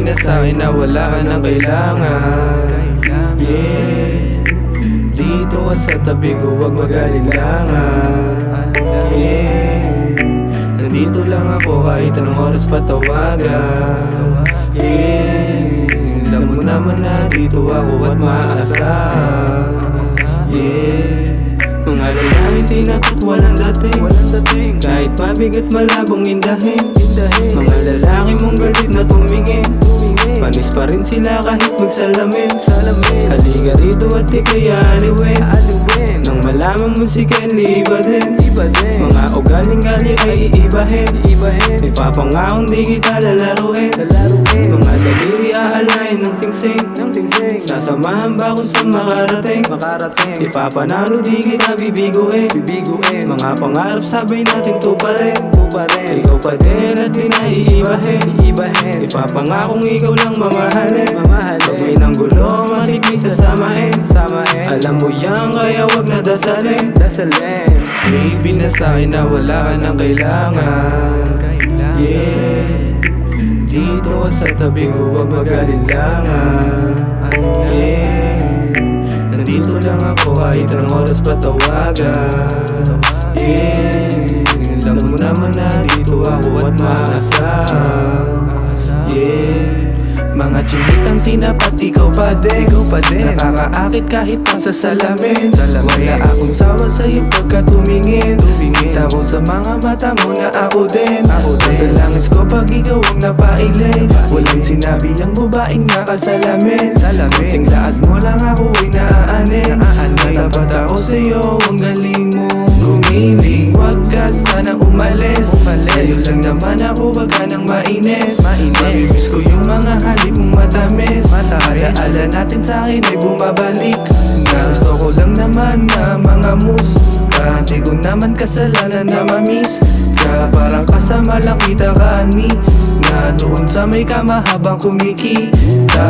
na sa'kin na wala ka nang kailangan. Yeah, dito ka sa tabi ko, huwag mag-alilangan. Yeah, nandito lang ako kahit anong oras patawagan. Yeah, alam mo naman na dito ako at maaasahan. Yeah, mga lalaki di na't walang dating. Kahit mabigat malabong indahin. Mga lalaki mong galit na tumingin. Panis pa rin sila kahit magsalamin. Halika rito at ika'y aliwin. Nang malaman mo si Kenny, iba din. Mga ugaling-gali ay iibahin. Ipapangakong di kita lalaruin. Mga daliri aalayin ng singsing. Sasamahan ba ko sa makarating? Ipapanalo di kita bibiguin. Mga pangarap sabay natin tuparin. Ikaw pa din at di na iibahin. Ipapangakong ikaw lang mamahalin. Sabay ng gulo makikisasamahin. Alam mo yan kaya wag na dasalin. Baby na sa'kin na wala ka nang kailangan. Yeah, dito ka sa tabi ko, huwag mag-alilangan. Yeah, nandito lang ako kahit anong oras patawagan. Yeah, alam mo naman na dito ako at maasahan. Yeah, mga chinitang tinapat, ikaw pa din. Nakakaakit kahit pa sa salamin. Wala akong sawa sa'yo pagka tumingin. Kita ko sa mga mata mo na ako din. Dalangis ko pag ikaw ang napailin. Walang sinabi ang babaeng nakasalamin. Kunting laad mo lang ako ay naaanin. Natapat ako sa'yo, ang galing mo gumiling. Huwag ka sana umalis. Sa'yo lang naman ako, wag ka nang mainis. Mamimiss ko yung mga halik mong matamis. Alaala natin sa'kin ay bumabalik. Gusto ko lang naman na mga moves. Di ko naman kasalanan na mamiss ka. Parang kasama lang kita kani. Na doon sa may kama habang kumikita.